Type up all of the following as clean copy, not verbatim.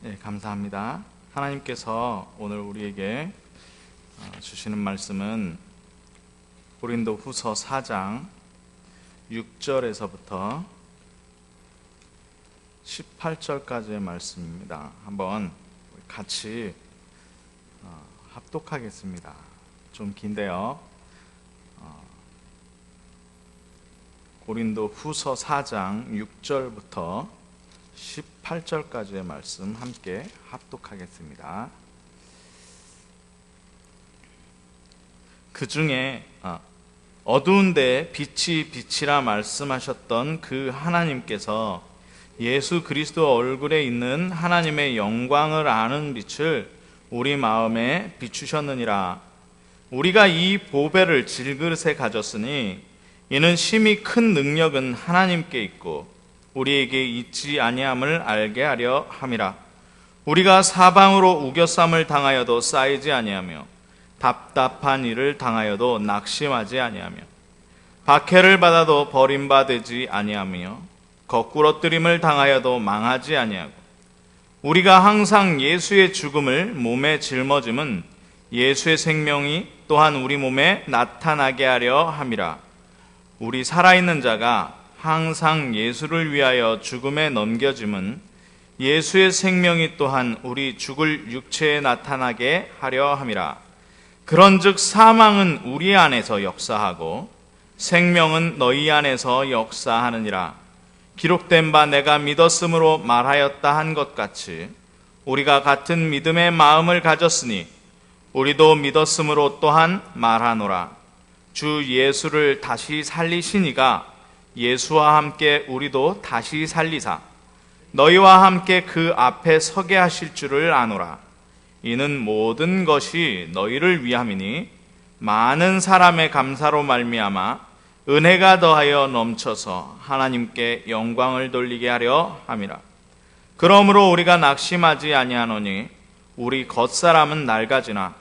네, 감사합니다. 하나님께서 오늘 우리에게 주시는 말씀은 고린도후서 4장 6절에서부터 18절까지의 말씀입니다. 한번 같이 합독하겠습니다. 좀 긴데요. 고린도후서 4장 6절부터 18절까지의 말씀 함께 합독하겠습니다. 그 중에 어두운 데 빛이 빛이라 말씀하셨던 그 하나님께서 예수 그리스도 얼굴에 있는 하나님의 영광을 아는 빛을 우리 마음에 비추셨느니라. 우리가 이 보배를 질그릇에 가졌으니 이는 심히 큰 능력은 하나님께 있고 우리에게 있지 아니함을 알게 하려 함이라. 우리가 사방으로 우겨쌈을 당하여도 쌓이지 아니하며 답답한 일을 당하여도 낙심하지 아니하며 박해를 받아도 버림받지 아니하며 거꾸러뜨림을 당하여도 망하지 아니하고 우리가 항상 예수의 죽음을 몸에 짊어짐은 예수의 생명이 또한 우리 몸에 나타나게 하려 함이라. 우리 살아있는 자가 항상 예수를 위하여 죽음에 넘겨짐은 예수의 생명이 또한 우리 죽을 육체에 나타나게 하려 함이라. 그런즉 사망은 우리 안에서 역사하고 생명은 너희 안에서 역사하느니라. 기록된 바 내가 믿었으므로 말하였다 한 것 같이 우리가 같은 믿음의 마음을 가졌으니 우리도 믿었으므로 또한 말하노라. 주 예수를 다시 살리시니가 예수와 함께 우리도 다시 살리사 너희와 함께 그 앞에 서게 하실 줄을 아노라. 이는 모든 것이 너희를 위함이니 많은 사람의 감사로 말미암아 은혜가 더하여 넘쳐서 하나님께 영광을 돌리게 하려 함이라. 그러므로 우리가 낙심하지 아니하노니 우리 겉사람은 낡아지나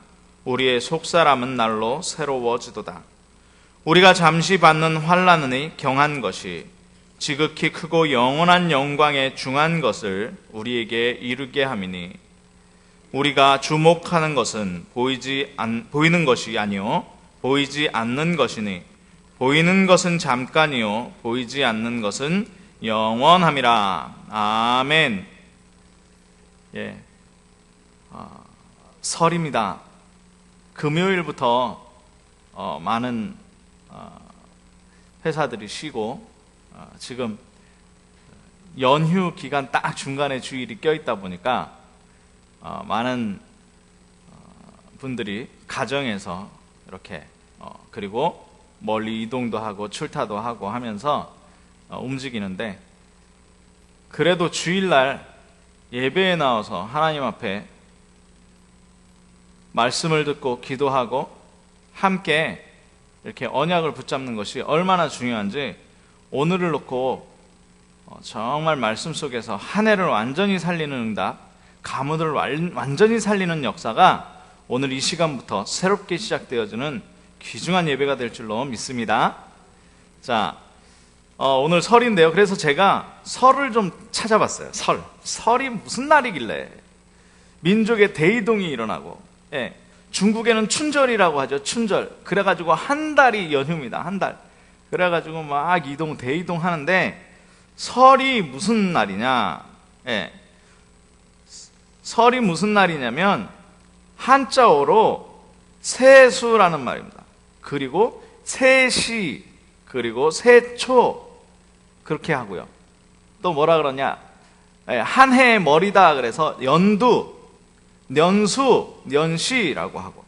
우리의 속사람은 날로 새로워지도다. 우리가 잠시 받는 환난이 경한 것이 지극히 크고 영원한 영광에 중한 것을 우리에게 이루게 함이니 우리가 주목하는 것은 보이는 것이 아니요 보이지 않는 것이니 보이는 것은 잠깐이요 보이지 않는 것은 영원함이라. 아멘. 예, 설입니다. 금요일부터 많은 회사들이 쉬고 지금 연휴 기간 딱 중간에 주일이 껴있다 보니까 많은 분들이 가정에서 이렇게 그리고 멀리 이동도 하고 출타도 하고 하면서 움직이는데 그래도 주일날 예배에 나와서 하나님 앞에 말씀을 듣고 기도하고 함께 이렇게 언약을 붙잡는 것이 얼마나 중요한지 오늘을 놓고 정말 말씀 속에서 한 해를 완전히 살리는 응답, 가문을 완전히 살리는 역사가 오늘 이 시간부터 새롭게 시작되어지는 귀중한 예배가 될 줄로 믿습니다. 자, 오늘 설인데요. 그래서 제가 설을 좀 찾아봤어요. 설이 무슨 날이길래 민족의 대이동이 일어나고, 예, 중국에는 춘절이라고 하죠. 춘절. 그래가지고 한 달이 연휴입니다. 한 달. 그래가지고 막 대이동 하는데 설이 무슨 날이냐? 예. 설이 무슨 날이냐면 한자어로 세수라는 말입니다. 그리고 세시, 그리고 세초 그렇게 하고요. 또 뭐라 그러냐? 예, 한 해의 머리다 그래서 연두, 년수, 년시라고 하고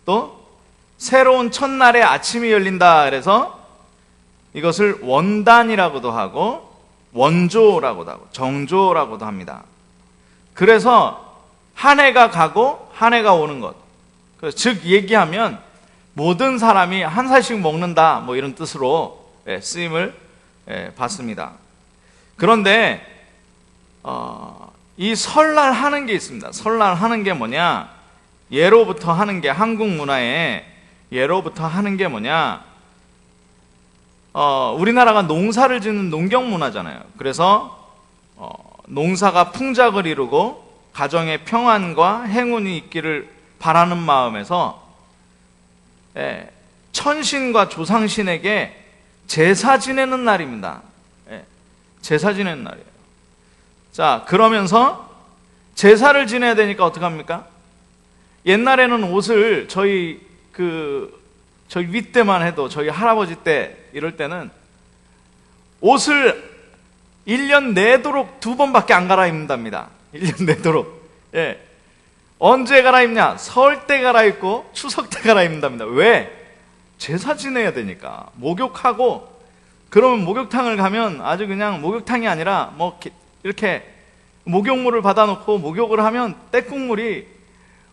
또 새로운 첫날의 아침이 열린다 그래서 이것을 원단이라고도 하고 원조라고도 하고 정조라고도 합니다. 그래서 한 해가 가고 한 해가 오는 것, 즉 얘기하면 모든 사람이 한 살씩 먹는다 뭐 이런 뜻으로 쓰임을 받습니다. 그런데 이 설날 하는 게 있습니다. 설날 하는 게 뭐냐? 예로부터 하는 게 한국 문화에 예로부터 하는 게 뭐냐? 우리나라가 농사를 짓는 농경 문화잖아요. 그래서 농사가 풍작을 이루고 가정의 평안과 행운이 있기를 바라는 마음에서 천신과 조상신에게 제사 지내는 날입니다. 제사 지내는 날이에요. 자, 그러면서 제사를 지내야 되니까 어떡합니까? 옛날에는 옷을 저희 윗때만 해도, 저희 할아버지 때 이럴 때는 옷을 1년 내도록 2번밖에 안 갈아입는답니다. 1년 내도록. 언제 갈아입냐? 설 때 갈아입고 추석 때 갈아입는답니다. 왜? 제사 지내야 되니까. 목욕하고, 그러면 목욕탕을 가면 아주 그냥 목욕탕이 아니라 뭐 이렇게 목욕물을 받아놓고 목욕을 하면 떼국물이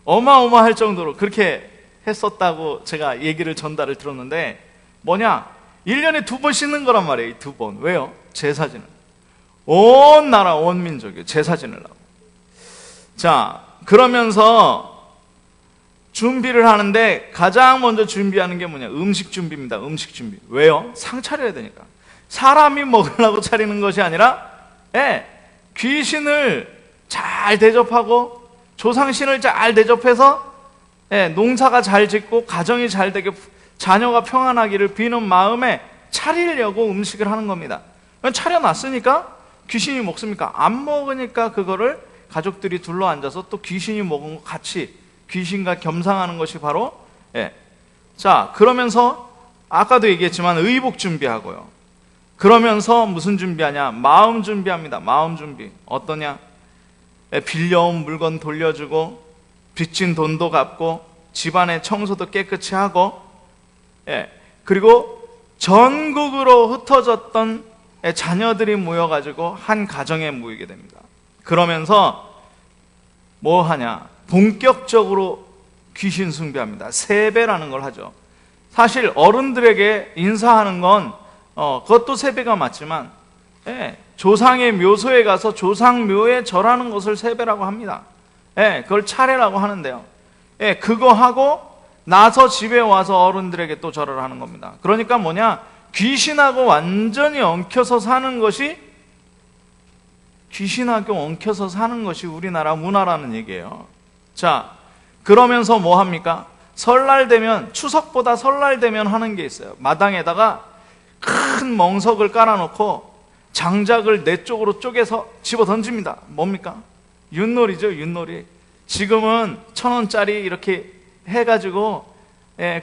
어마어마할 정도로 그렇게 했었다고 제가 얘기를 전달을 들었는데, 뭐냐? 1년에 2번 씻는 거란 말이에요. 2번. 왜요? 제사 지내. 온 나라 온 민족이 제사 지내려고. 자, 그러면서 준비를 하는데 가장 먼저 준비하는 게 뭐냐? 음식 준비입니다. 음식 준비. 왜요? 상 차려야 되니까. 사람이 먹으려고 차리는 것이 아니라 귀신을 잘 대접하고 조상신을 잘 대접해서 농사가 잘 짓고 가정이 잘 되게 자녀가 평안하기를 비는 마음에 차리려고 음식을 하는 겁니다. 차려놨으니까 귀신이 먹습니까? 안 먹으니까 그거를 가족들이 둘러앉아서 또 귀신이 먹은 거 같이 귀신과 겸상하는 것이 바로 자, 그러면서 아까도 얘기했지만 의복 준비하고요. 그러면서 무슨 준비하냐? 마음 준비합니다. 마음 준비. 어떠냐? 빌려온 물건 돌려주고 빚진 돈도 갚고 집안의 청소도 깨끗이 하고 그리고 전국으로 흩어졌던 자녀들이 모여가지고 한 가정에 모이게 됩니다. 그러면서 뭐 하냐? 본격적으로 귀신 숭배합니다. 세배라는 걸 하죠. 사실 어른들에게 인사하는 건 그것도 세배가 맞지만 조상의 묘소에 가서 조상묘에 절하는 것을 세배라고 합니다. 그걸 차례라고 하는데요. 그거 하고 나서 집에 와서 어른들에게 또 절을 하는 겁니다. 그러니까 뭐냐? 귀신하고 완전히 엉켜서 사는 것이, 귀신하고 엉켜서 사는 것이 우리나라 문화라는 얘기예요. 자, 그러면서 뭐 합니까? 설날 되면, 추석보다 설날 되면 하는 게 있어요. 마당에다가 큰 멍석을 깔아놓고 장작을 네 쪽으로 쪼개서 집어 던집니다. 뭡니까? 윷놀이죠, 윷놀이. 지금은 1,000원짜리 이렇게 해가지고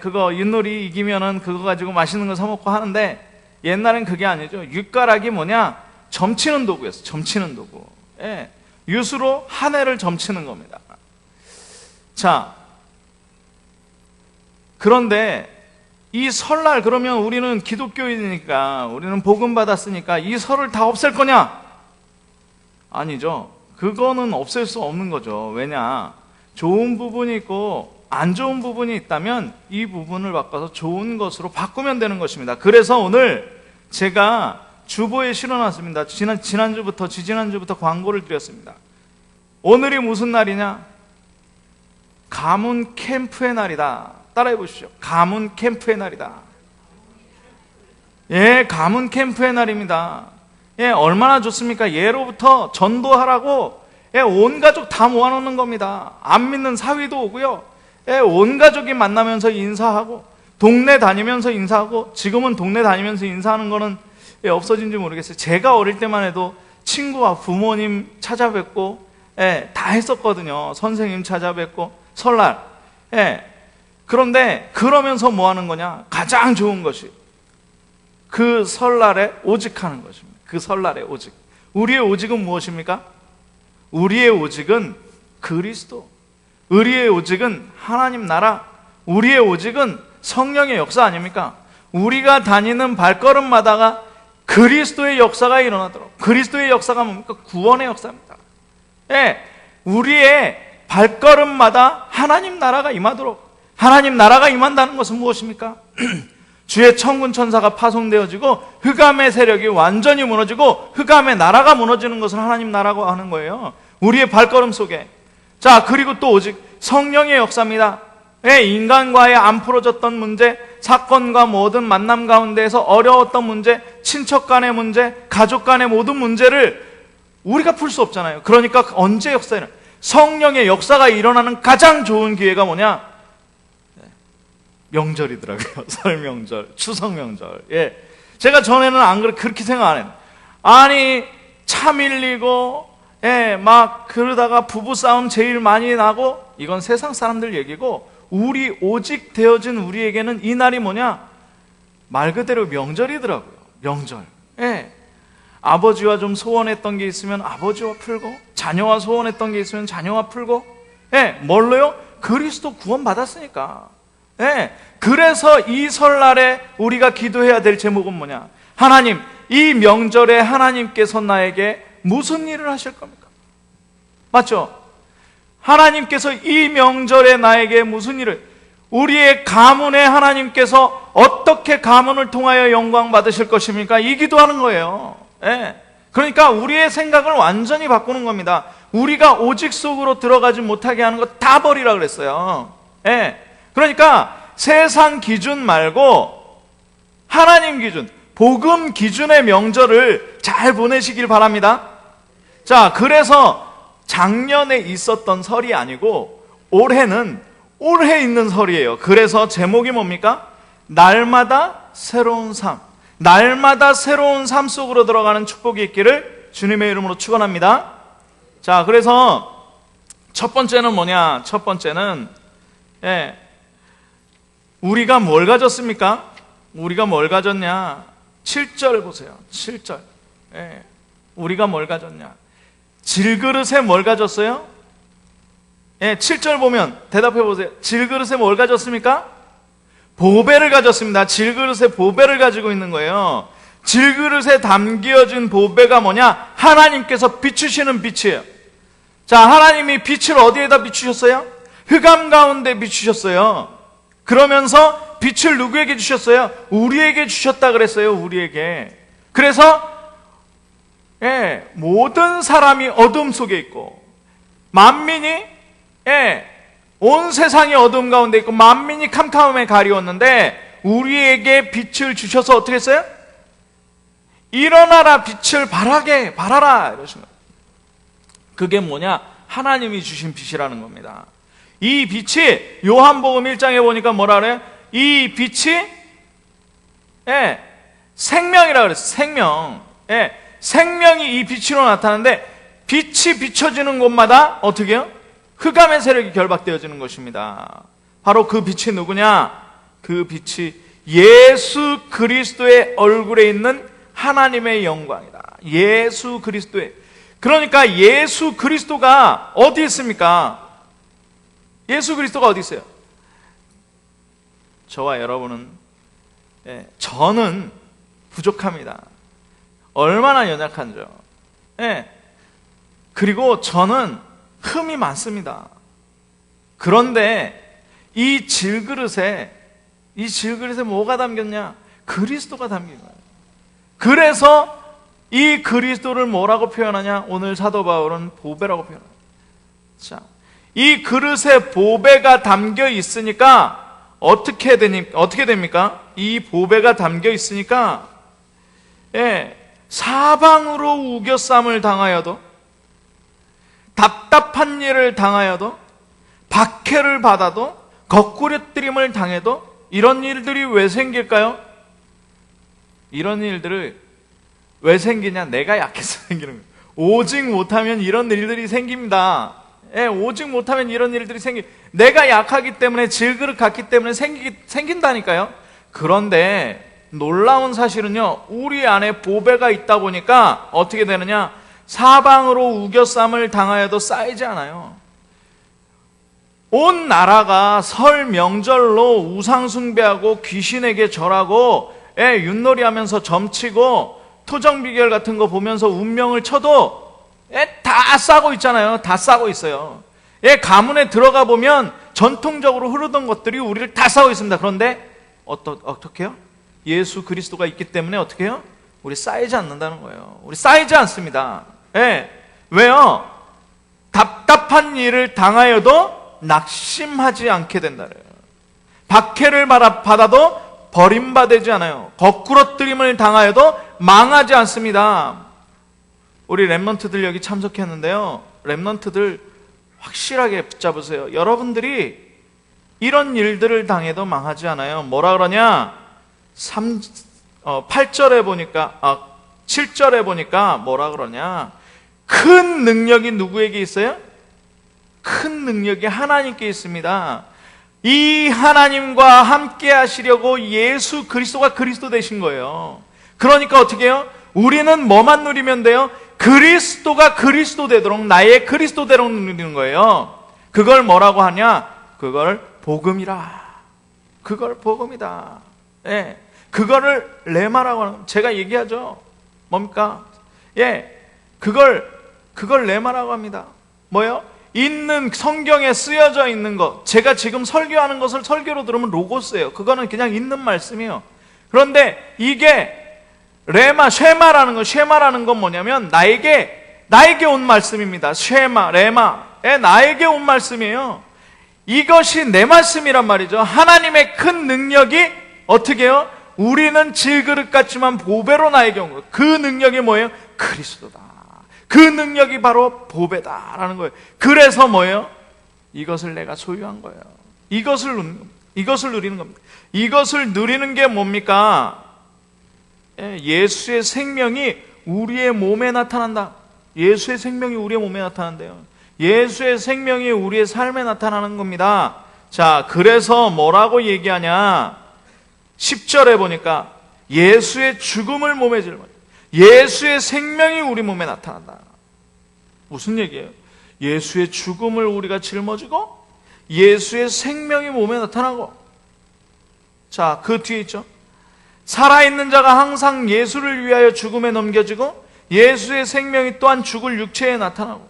그거 윷놀이 이기면은 그거 가지고 맛있는 거 사 먹고 하는데, 옛날엔 그게 아니죠. 윷가락이 뭐냐? 점치는 도구였어요. 점치는 도구. 윷으로 한 해를 점치는 겁니다. 자, 그런데 이 설날, 그러면 우리는 기독교인이니까, 우리는 복음 받았으니까 이 설을 다 없앨 거냐? 아니죠. 그거는 없앨 수 없는 거죠. 왜냐? 좋은 부분이 있고 안 좋은 부분이 있다면 이 부분을 바꿔서 좋은 것으로 바꾸면 되는 것입니다. 그래서 오늘 제가 주보에 실어놨습니다. 지난주부터 지지난주부터 광고를 드렸습니다. 오늘이 무슨 날이냐? 가문 캠프의 날이다. 따라해 보십시오. 가문 캠프의 날이다. 가문 캠프의 날입니다. 얼마나 좋습니까? 예로부터 전도하라고 온 가족 다 모아놓는 겁니다. 안 믿는 사위도 오고요. 온 가족이 만나면서 인사하고, 동네 다니면서 인사하고, 지금은 동네 다니면서 인사하는 거는 없어진지 모르겠어요. 제가 어릴 때만 해도 친구와 부모님 찾아뵙고 다 했었거든요. 선생님 찾아뵙고 설날. 그런데 그러면서 뭐 하는 거냐? 가장 좋은 것이 그 설날에 오직하는 것입니다. 그 설날에 오직. 우리의 오직은 무엇입니까? 우리의 오직은 그리스도. 우리의 오직은 하나님 나라. 우리의 오직은 성령의 역사 아닙니까? 우리가 다니는 발걸음마다가 그리스도의 역사가 일어나도록. 그리스도의 역사가 뭡니까? 구원의 역사입니다. 우리의 발걸음마다 하나님 나라가 임하도록. 하나님 나라가 임한다는 것은 무엇입니까? 주의 천군 천사가 파송되어지고 흑암의 세력이 완전히 무너지고 흑암의 나라가 무너지는 것을 하나님 나라고 하는 거예요. 우리의 발걸음 속에. 자, 그리고 또 오직 성령의 역사입니다. 인간과의 안 풀어졌던 문제, 사건과 모든 만남 가운데에서 어려웠던 문제, 친척 간의 문제, 가족 간의 모든 문제를 우리가 풀 수 없잖아요. 그러니까 언제 역사에는 성령의 역사가 일어나는 가장 좋은 기회가 뭐냐? 명절이더라고요. 설 명절, 추석 명절. 예. 제가 전에는 안 그렇게 생각 안 했는데, 아니 차 밀리고, 예, 막 그러다가 부부싸움 제일 많이 나고, 이건 세상 사람들 얘기고, 우리 오직 되어진 우리에게는 이 날이 뭐냐? 말 그대로 명절이더라고요. 명절. 예. 아버지와 좀 소원했던 게 있으면 아버지와 풀고, 자녀와 소원했던 게 있으면 자녀와 풀고, 예, 뭘로요? 그리스도 구원 받았으니까. 예, 그래서 이 설날에 우리가 기도해야 될 제목은 뭐냐? 하나님, 이 명절에 하나님께서 나에게 무슨 일을 하실 겁니까? 맞죠? 하나님께서 이 명절에 나에게 무슨 일을, 우리의 가문에 하나님께서 어떻게 가문을 통하여 영광 받으실 것입니까? 이 기도하는 거예요. 예. 그러니까 우리의 생각을 완전히 바꾸는 겁니다. 우리가 오직 속으로 들어가지 못하게 하는 거 다 버리라 그랬어요. 예. 그러니까 세상 기준 말고 하나님 기준, 복음 기준의 명절을 잘 보내시길 바랍니다. 자, 그래서 작년에 있었던 설이 아니고 올해는 올해 있는 설이에요. 그래서 제목이 뭡니까? 날마다 새로운 삶. 날마다 새로운 삶 속으로 들어가는 축복이 있기를 주님의 이름으로 축원합니다. 자, 그래서 첫 번째는 뭐냐? 첫 번째는, 예, 우리가 뭘 가졌습니까? 우리가 뭘 가졌냐? 7절 보세요. 7절. 예, 우리가 뭘 가졌냐? 질그릇에 뭘 가졌어요? 예, 7절 보면 대답해 보세요. 질그릇에 뭘 가졌습니까? 보배를 가졌습니다. 질그릇에 보배를 가지고 있는 거예요. 질그릇에 담겨진 보배가 뭐냐? 하나님께서 비추시는 빛이에요. 자, 하나님이 빛을 어디에다 비추셨어요? 흑암 가운데 비추셨어요. 그러면서 빛을 누구에게 주셨어요? 우리에게 주셨다 그랬어요. 우리에게. 그래서, 예, 모든 사람이 어둠 속에 있고, 만민이, 예, 온 세상이 어둠 가운데 있고 만민이 캄캄함에 가리웠는데 우리에게 빛을 주셔서 어떻게 했어요? 일어나라, 빛을 발하라 이러신 거예요. 그게 뭐냐? 하나님이 주신 빛이라는 겁니다. 이 빛이 요한복음 1장에 보니까 뭐라 그래요? 이 빛이, 예, 생명이라 그랬어요. 생명. 예, 생명이 이 빛으로 나타나는데 빛이 비춰지는 곳마다 어떻게 해요? 흑암의 세력이 결박되어지는 것입니다. 바로 그 빛이 누구냐? 그 빛이 예수 그리스도의 얼굴에 있는 하나님의 영광이다. 예수 그리스도의. 그러니까 예수 그리스도가 어디 있습니까? 예수 그리스도가 어디 있어요? 저와 여러분은, 예, 저는 부족합니다. 얼마나 연약한죠. 예. 그리고 저는 흠이 많습니다. 그런데 이 질그릇에 뭐가 담겼냐? 그리스도가 담긴 거예요. 그래서 이 그리스도를 뭐라고 표현하냐? 오늘 사도 바울은 보배라고 표현합니다. 자, 이 그릇에 보배가 담겨 있으니까 어떻게 됩니까? 이 보배가 담겨 있으니까, 예, 사방으로 우겨쌈을 당하여도, 답답한 일을 당하여도, 박해를 받아도, 거꾸러뜨림을 당해도 이런 일들이 왜 생길까요? 이런 일들을 왜 생기냐? 내가 약해서 생기는 거예요. 오직 못하면 이런 일들이 생깁니다. 예, 오직 못하면 이런 일들이 내가 약하기 때문에, 질그릇 같기 때문에 생긴다니까요. 그런데 놀라운 사실은요, 우리 안에 보배가 있다 보니까 어떻게 되느냐? 사방으로 우겨쌈을 당하여도 쌓이지 않아요. 온 나라가 설 명절로 우상숭배하고 귀신에게 절하고, 예, 윷놀이하면서 점치고 토정비결 같은 거 보면서 운명을 쳐도, 예, 다 싸고 있잖아요. 다 싸고 있어요. 예, 가문에 들어가 보면 전통적으로 흐르던 것들이 우리를 다 싸고 있습니다. 그런데 어떻게 해요? 예수 그리스도가 있기 때문에 어떻게 해요? 우리 쌓이지 않는다는 거예요. 우리 쌓이지 않습니다. 예. 왜요? 답답한 일을 당하여도 낙심하지 않게 된다래요. 박해를 받아도 버림받지 않아요. 거꾸러뜨림을 당하여도 망하지 않습니다. 우리 랩런트들 여기 참석했는데요. 랩런트들 확실하게 붙잡으세요. 여러분들이 이런 일들을 당해도 망하지 않아요. 뭐라 그러냐? 8절에 보니까 7절에 보니까 뭐라 그러냐? 큰 능력이 누구에게 있어요? 큰 능력이 하나님께 있습니다. 이 하나님과 함께 하시려고 예수 그리스도가 그리스도 되신 거예요. 그러니까 어떻게 해요? 우리는 뭐만 누리면 돼요? 그리스도가 그리스도 되도록, 나의 그리스도대로 누리는 거예요. 그걸 뭐라고 하냐? 그걸 복음이라. 그걸 복음이다. 예. 그거를 레마라고 하는, 제가 얘기하죠. 뭡니까? 예. 그걸 레마라고 합니다. 뭐요? 있는 성경에 쓰여져 있는 것, 제가 지금 설교하는 것을 설교로 들으면 로고스예요. 그거는 그냥 있는 말씀이에요. 그런데 이게 레마, 쉐마라는 건 뭐냐면 나에게 온 말씀입니다. 쉐마, 레마에 나에게 온 말씀이에요. 이것이 내 말씀이란 말이죠. 하나님의 큰 능력이 어떻게 해요? 우리는 질그릇 같지만 보배로 나에게 온 거예요. 그 능력이 뭐예요? 그리스도다. 그 능력이 바로 보배다라는 거예요. 그래서 뭐예요? 이것을 내가 소유한 거예요. 이것을 누리는 겁니다. 이것을 누리는 게 뭡니까? 예수의 생명이 우리의 몸에 나타난다. 예수의 생명이 우리의 몸에 나타난대요. 예수의 생명이 우리의 삶에 나타나는 겁니다. 자, 그래서 뭐라고 얘기하냐? 10절에 보니까 예수의 죽음을 몸에 짊어 예수의 생명이 우리 몸에 나타난다. 무슨 얘기예요? 예수의 죽음을 우리가 짊어지고 예수의 생명이 몸에 나타나고, 자, 그 뒤에 있죠. 살아있는 자가 항상 예수를 위하여 죽음에 넘겨지고 예수의 생명이 또한 죽을 육체에 나타나고,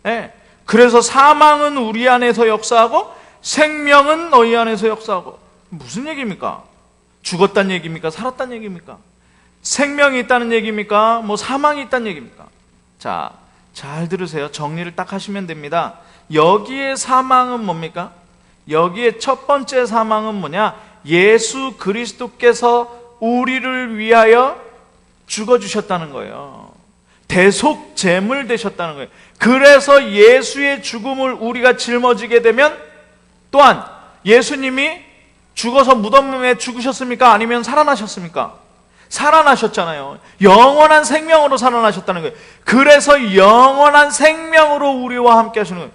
네. 그래서 사망은 우리 안에서 역사하고 생명은 너희 안에서 역사하고. 무슨 얘기입니까? 죽었다는 얘기입니까? 살았다는 얘기입니까? 생명이 있다는 얘기입니까? 뭐 사망이 있다는 얘기입니까? 자, 잘 들으세요. 정리를 딱 하시면 됩니다. 여기에 사망은 뭡니까? 여기에 첫 번째 사망은 뭐냐? 예수 그리스도께서 우리를 위하여 죽어주셨다는 거예요. 대속제물 되셨다는 거예요. 그래서 예수의 죽음을 우리가 짊어지게 되면, 또한 예수님이 죽어서 무덤에 죽으셨습니까? 아니면 살아나셨습니까? 살아나셨잖아요. 영원한 생명으로 살아나셨다는 거예요. 그래서 영원한 생명으로 우리와 함께 하시는 거예요.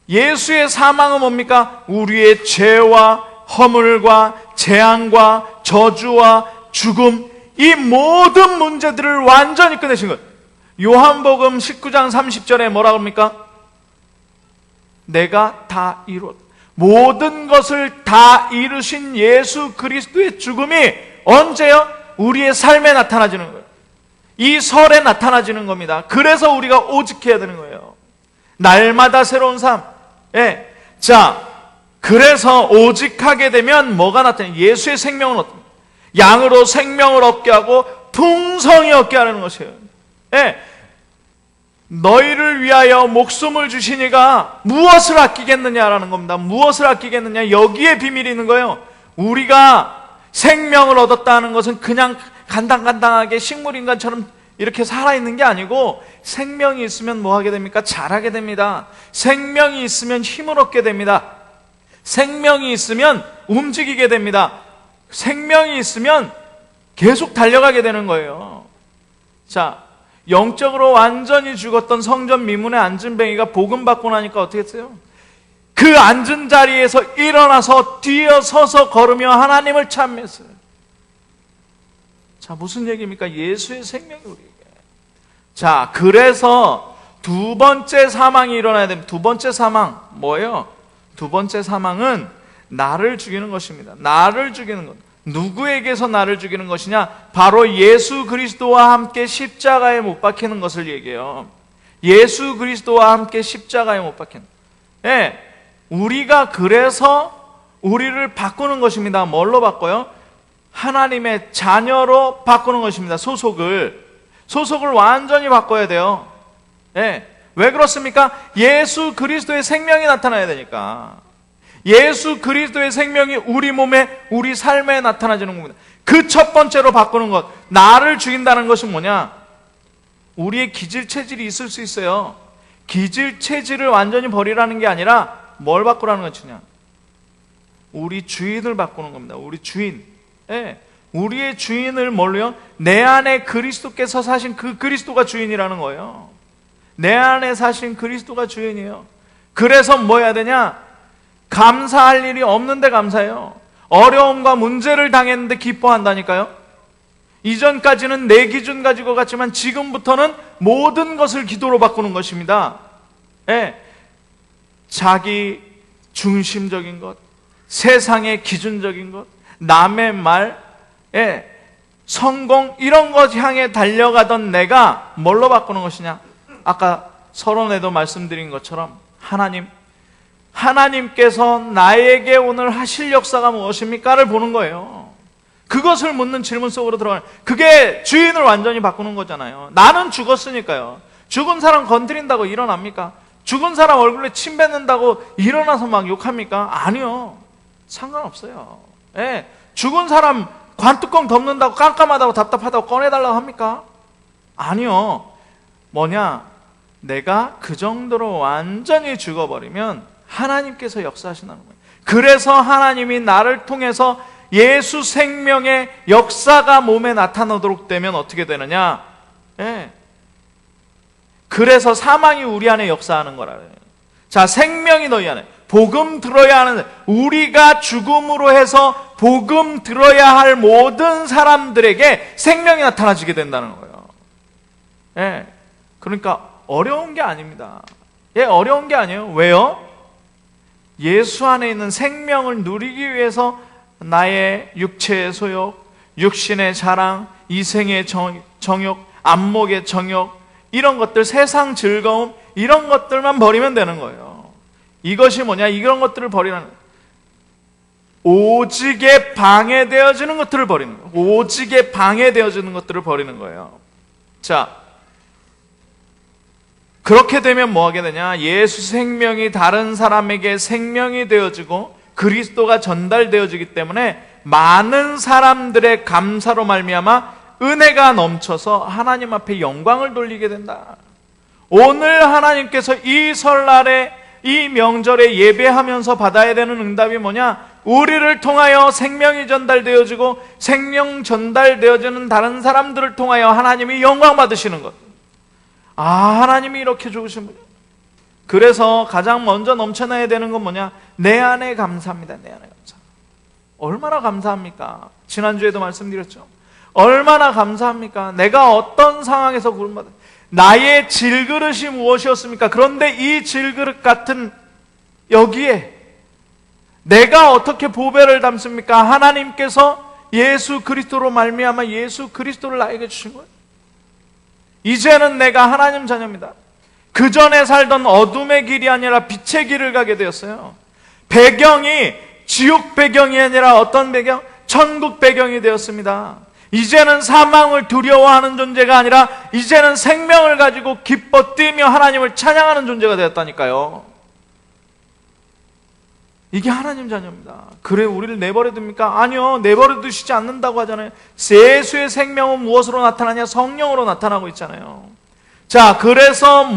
예수의 사망은 뭡니까? 우리의 죄와 허물과 재앙과 저주와 죽음, 이 모든 문제들을 완전히 끝내신 거예요. 요한복음 19장 30절에 뭐라고 합니까? 내가 다 이뤘다. 모든 것을 다 이루신 예수 그리스도의 죽음이 언제요? 우리의 삶에 나타나지는 거예요. 이 설에 나타나지는 겁니다. 그래서 우리가 오직해야 되는 거예요. 날마다 새로운 삶. 예. 자, 그래서 오직하게 되면 뭐가 나타나요? 예수의 생명은 어떻습니까? 양으로 생명을 얻게 하고 풍성히 얻게 하는 것이에요. 예. 너희를 위하여 목숨을 주시니가 무엇을 아끼겠느냐라는 겁니다. 무엇을 아끼겠느냐? 여기에 비밀이 있는 거예요. 우리가 생명을 얻었다는 것은 그냥 간당간당하게 식물인간처럼 이렇게 살아있는 게 아니고, 생명이 있으면 뭐 하게 됩니까? 잘하게 됩니다. 생명이 있으면 힘을 얻게 됩니다. 생명이 있으면 움직이게 됩니다. 생명이 있으면 계속 달려가게 되는 거예요. 자, 영적으로 완전히 죽었던 성전 미문의 안진뱅이가 복음 받고 나니까 어떻게 했어요? 그 앉은 자리에서 일어나서 뛰어서서 걸으며 하나님을 찬미했어요. 자, 무슨 얘기입니까? 예수의 생명이 우리에게. 자, 그래서 두 번째 사망이 일어나야 됩니다. 두 번째 사망 뭐예요? 두 번째 사망은 나를 죽이는 것입니다. 나를 죽이는 것. 누구에게서 나를 죽이는 것이냐? 바로 예수 그리스도와 함께 십자가에 못 박히는 것을 얘기해요. 예수 그리스도와 함께 십자가에 못 박히는. 예, 우리가 그래서 우리를 바꾸는 것입니다. 뭘로 바꿔요? 하나님의 자녀로 바꾸는 것입니다. 소속을 완전히 바꿔야 돼요. 예, 왜 그렇습니까? 예수 그리스도의 생명이 나타나야 되니까. 예수 그리스도의 생명이 우리 몸에, 우리 삶에 나타나지는 겁니다. 그 첫 번째로 바꾸는 것, 나를 죽인다는 것은 뭐냐? 우리의 기질 체질이 있을 수 있어요. 기질 체질을 완전히 버리라는 게 아니라 뭘 바꾸라는 거냐? 우리 주인을 바꾸는 겁니다. 우리 주인. 예. 우리의 주인을 뭘로요? 내 안에 그리스도께서 사신 그 그리스도가 주인이라는 거예요. 내 안에 사신 그리스도가 주인이에요. 그래서 뭐 해야 되냐? 감사할 일이 없는데 감사해요. 어려움과 문제를 당했는데 기뻐한다니까요. 이전까지는 내 기준 가지고 갔지만 지금부터는 모든 것을 기도로 바꾸는 것입니다. 예. 자기 중심적인 것, 세상의 기준적인 것, 남의 말, 예, 성공 이런 것 향해 달려가던 내가 뭘로 바꾸는 것이냐? 아까 서론에도 말씀드린 것처럼 하나님께서 나에게 오늘 하실 역사가 무엇입니까를 보는 거예요. 그것을 묻는 질문 속으로 들어가는, 그게 주인을 완전히 바꾸는 거잖아요. 나는 죽었으니까요. 죽은 사람 건드린다고 일어납니까? 죽은 사람 얼굴에 침 뱉는다고 일어나서 막 욕합니까? 아니요. 상관없어요. 예, 죽은 사람 관뚜껑 덮는다고 깜깜하다고 답답하다고 꺼내달라고 합니까? 아니요. 뭐냐? 내가 그 정도로 완전히 죽어버리면 하나님께서 역사하신다는 거예요. 그래서 하나님이 나를 통해서 예수 생명의 역사가 몸에 나타나도록 되면 어떻게 되느냐? 예. 그래서 사망이 우리 안에 역사하는 거라 그래요. 자, 생명이 너희 안에. 복음 들어야 하는, 우리가 죽음으로 해서 복음 들어야 할 모든 사람들에게 생명이 나타나지게 된다는 거예요. 예. 그러니까 어려운 게 아닙니다. 예, 어려운 게 아니에요. 왜요? 예수 안에 있는 생명을 누리기 위해서 나의 육체의 소욕, 육신의 자랑, 이생의 정욕, 안목의 정욕, 이런 것들, 세상 즐거움, 이런 것들만 버리면 되는 거예요. 이것이 뭐냐? 이런 것들을 버리라는 거예요. 오직에 방해되어지는 것들을 버리는 거예요. 오직에 방해되어지는 것들을 버리는 거예요. 자, 그렇게 되면 뭐 하게 되냐? 예수 생명이 다른 사람에게 생명이 되어지고 그리스도가 전달되어지기 때문에 많은 사람들의 감사로 말미암아 은혜가 넘쳐서 하나님 앞에 영광을 돌리게 된다. 오늘 하나님께서 이 설날에, 이 명절에 예배하면서 받아야 되는 응답이 뭐냐? 우리를 통하여 생명이 전달되어지고 생명 전달되어지는 다른 사람들을 통하여 하나님이 영광 받으시는 것. 아, 하나님이 이렇게 좋으신 분이야. 그래서 가장 먼저 넘쳐나야 되는 건 뭐냐? 내 안에 감사합니다. 내 안에 감사. 얼마나 감사합니까? 지난주에도 말씀드렸죠. 얼마나 감사합니까? 내가 어떤 상황에서 구원받은, 나의 질그릇이 무엇이었습니까? 그런데 이 질그릇 같은 여기에 내가 어떻게 보배를 담습니까? 하나님께서 예수 그리스도로 말미암아 예수 그리스도를 나에게 주신 거예요. 이제는 내가 하나님 자녀입니다. 그 전에 살던 어둠의 길이 아니라 빛의 길을 가게 되었어요. 배경이 지옥 배경이 아니라 어떤 배경? 천국 배경이 되었습니다. 이제는 사망을 두려워하는 존재가 아니라 이제는 생명을 가지고 기뻐 뛰며 하나님을 찬양하는 존재가 되었다니까요. 이게 하나님 자녀입니다. 그래 우리를 내버려 둡니까? 아니요, 내버려 두시지 않는다고 하잖아요. 예수의 생명은 무엇으로 나타나냐? 성령으로 나타나고 있잖아요. 자, 그래서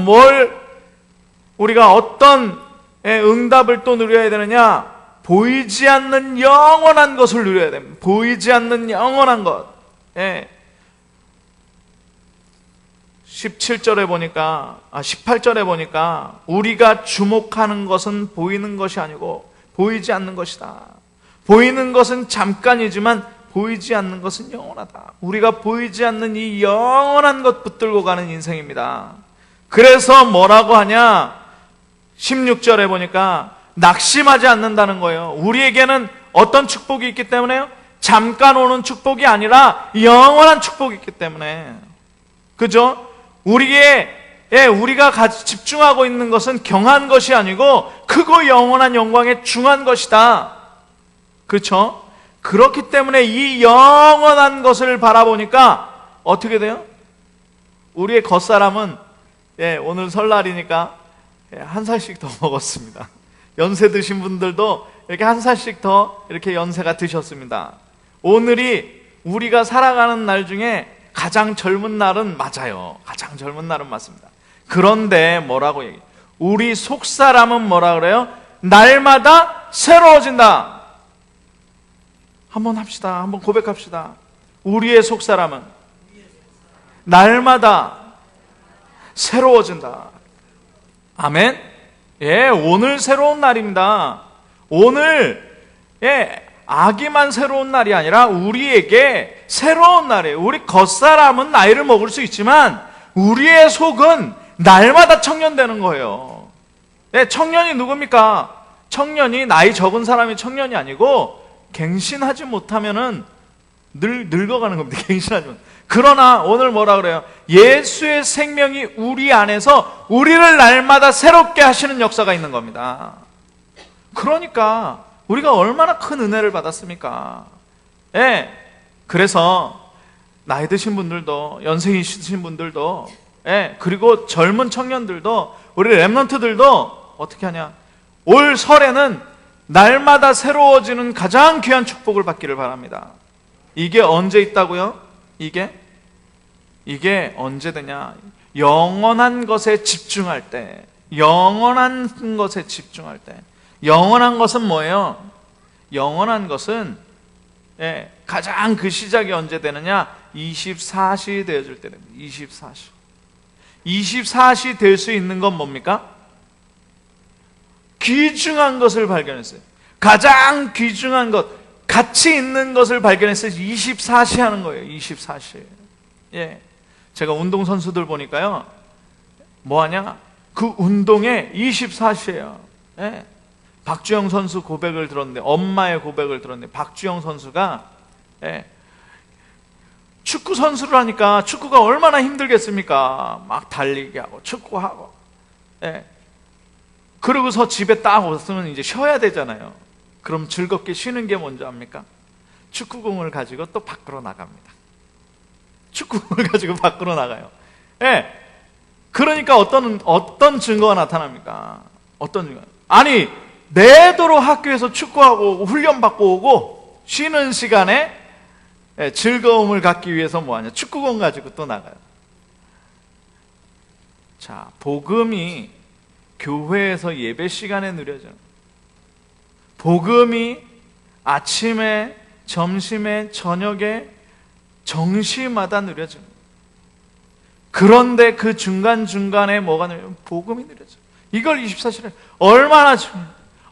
우리가 어떤 응답을 또 누려야 되느냐? 보이지 않는 영원한 것을 누려야 됩니다. 보이지 않는 영원한 것. 18절에 보니까 우리가 주목하는 것은 보이는 것이 아니고 보이지 않는 것이다. 보이는 것은 잠깐이지만 보이지 않는 것은 영원하다. 우리가 보이지 않는 이 영원한 것 붙들고 가는 인생입니다. 그래서 뭐라고 하냐? 16절에 보니까 낙심하지 않는다는 거예요. 우리에게는 어떤 축복이 있기 때문에요? 잠깐 오는 축복이 아니라 영원한 축복이 있기 때문에. 그죠? 우리가 집중하고 있는 것은 경한 것이 아니고 크고 영원한 영광에 중한 것이다. 그렇죠? 그렇기 때문에 이 영원한 것을 바라보니까 어떻게 돼요? 우리의 겉사람은 오늘 설날이니까 한 살씩 더 먹었습니다. 연세 드신 분들도 이렇게 한 살씩 더 이렇게 연세가 드셨습니다. 오늘이 우리가 살아가는 날 중에 가장 젊은 날은 맞아요. 가장 젊은 날은 맞습니다. 그런데 뭐라고 얘기해요? 우리 속사람은 뭐라 그래요? 날마다 새로워진다. 한번 합시다. 한번 고백합시다. 우리의 속사람은 날마다 새로워진다. 아멘. 예, 오늘 새로운 날입니다. 오늘 아기만 새로운 날이 아니라 우리에게 새로운 날이에요. 우리 겉사람은 나이를 먹을 수 있지만 우리의 속은 날마다 청년되는 거예요. 네, 청년이 누굽니까? 청년이 나이 적은 사람이 청년이 아니고 갱신하지 못하면은 늙어가는 겁니다. 갱신하지 못. 그러나 오늘 뭐라 그래요? 예수의 생명이 우리 안에서 우리를 날마다 새롭게 하시는 역사가 있는 겁니다. 그러니까 우리가 얼마나 큰 은혜를 받았습니까? 예. 그래서 나이 드신 분들도, 연세 있으신 분들도, 예. 그리고 젊은 청년들도, 우리 렘넌트들도 어떻게 하냐? 올 설에는 날마다 새로워지는 가장 귀한 축복을 받기를 바랍니다. 이게 언제 있다고요? 이게 언제 되냐? 영원한 것에 집중할 때, 영원한 것에 집중할 때. 영원한 것은 뭐예요? 영원한 것은 가장 그 시작이 언제 되느냐? 24시 되어질 때 됩니다. 24시. 24시 될 수 있는 건 뭡니까? 귀중한 것을 발견했어요. 가장 귀중한 것, 가치 있는 것을 발견했어요. 24시 하는 거예요. 24시. 예. 제가 운동선수들 보니까요, 뭐 하냐? 그 운동에 24시예요. 예. 박주영 선수 고백을 들었는데, 엄마의 고백을 들었는데, 박주영 선수가 축구 선수를 하니까 축구가 얼마나 힘들겠습니까? 막 달리기 하고 축구하고. 그러고서 집에 딱 왔으면 이제 쉬어야 되잖아요. 그럼 즐겁게 쉬는 게 뭔지 압니까? 축구공을 가지고 또 밖으로 나갑니다. 축구공을 가지고 밖으로 나가요. 그러니까 어떤 증거가 나타납니까? 어떤 증거? 아니, 내도록 학교에서 축구하고 훈련받고 오고 쉬는 시간에 즐거움을 갖기 위해서 뭐하냐? 축구공 가지고 또 나가요. 자, 복음이 교회에서 예배 시간에 누려져요. 복음이 아침에, 점심에, 저녁에, 정시마다 누려져요. 그런데 그 중간중간에 뭐가 누려요? 복음이 누려져요. 이걸 24시를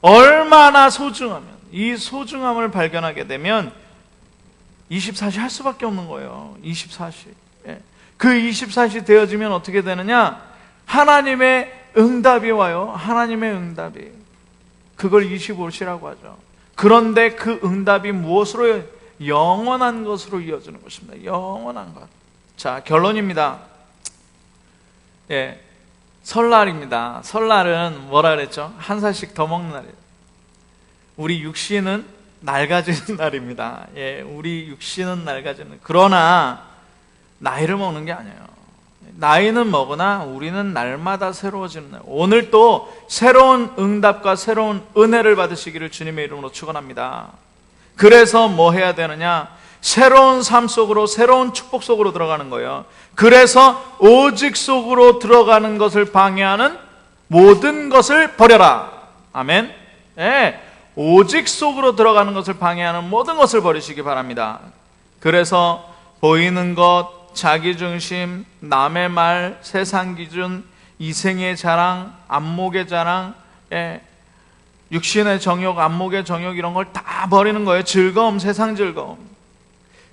얼마나 소중하면, 이 소중함을 발견하게 되면 24시 할 수밖에 없는 거예요. 24시. 그 24시 되어지면 어떻게 되느냐? 하나님의 응답이 와요. 하나님의 응답이. 그걸 25시라고 하죠. 그런데 그 응답이 무엇으로? 영원한 것으로 이어지는 것입니다. 영원한 것. 자, 결론입니다. 설날입니다. 설날은 뭐라 그랬죠? 한 살씩 더 먹는 날이에요. 우리 육신은 낡아지는 날입니다. 우리 육신은 낡아지는. 그러나 나이를 먹는 게 아니에요. 나이는 먹으나 우리는 날마다 새로워지는 날. 오늘 또 새로운 응답과 새로운 은혜를 받으시기를 주님의 이름으로 축원합니다. 그래서 뭐 해야 되느냐? 새로운 삶 속으로, 새로운 축복 속으로 들어가는 거예요. 그래서 오직 속으로 들어가는 것을 방해하는 모든 것을 버려라. 아멘. 오직 속으로 들어가는 것을 방해하는 모든 것을 버리시기 바랍니다. 그래서 보이는 것, 자기중심, 남의 말, 세상 기준, 이생의 자랑, 안목의 자랑, 육신의 정욕, 안목의 정욕 이런 걸 다 버리는 거예요. 즐거움, 세상 즐거움.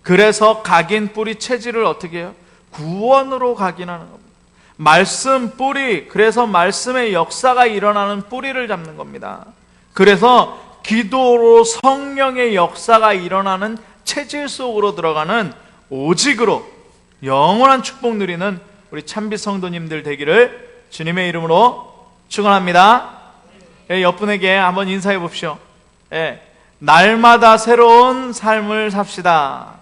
그래서 각인 뿌리 체질을 어떻게 해요? 구원으로 각인하는 겁니다. 말씀 뿌리, 그래서 말씀의 역사가 일어나는 뿌리를 잡는 겁니다. 그래서 기도로 성령의 역사가 일어나는 체질 속으로 들어가는 오직으로 영원한 축복 누리는 우리 참빛 성도님들 되기를 주님의 이름으로 축원합니다. 옆분에게 한번 인사해 봅시오. 날마다 새로운 삶을 삽시다.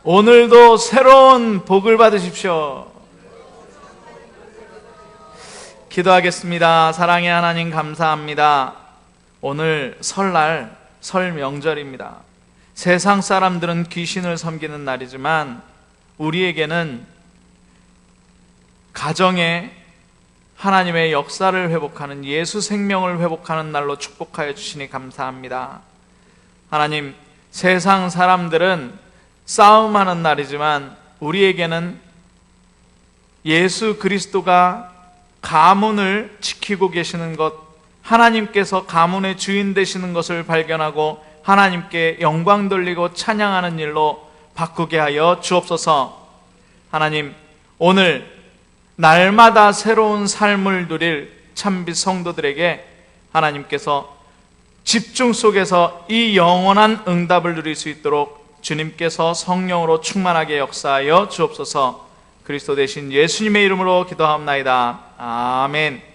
오늘도 새로운 복을 받으십시오. 기도하겠습니다. 사랑의 하나님 감사합니다. 오늘 설날, 설 명절입니다. 세상 사람들은 귀신을 섬기는 날이지만 우리에게는 가정에 하나님의 역사를 회복하는, 예수 생명을 회복하는 날로 축복하여 주시니 감사합니다. 하나님, 세상 사람들은 싸움하는 날이지만 우리에게는 예수 그리스도가 가문을 지키고 계시는 것, 하나님께서 가문의 주인 되시는 것을 발견하고 하나님께 영광 돌리고 찬양하는 일로 바꾸게 하여 주옵소서. 하나님, 오늘 날마다 새로운 삶을 누릴 참빛 성도들에게 하나님께서 집중 속에서 이 영원한 응답을 누릴 수 있도록 주님께서 성령으로 충만하게 역사하여 주옵소서. 그리스도 되신 예수님의 이름으로 기도하옵나이다. 아멘.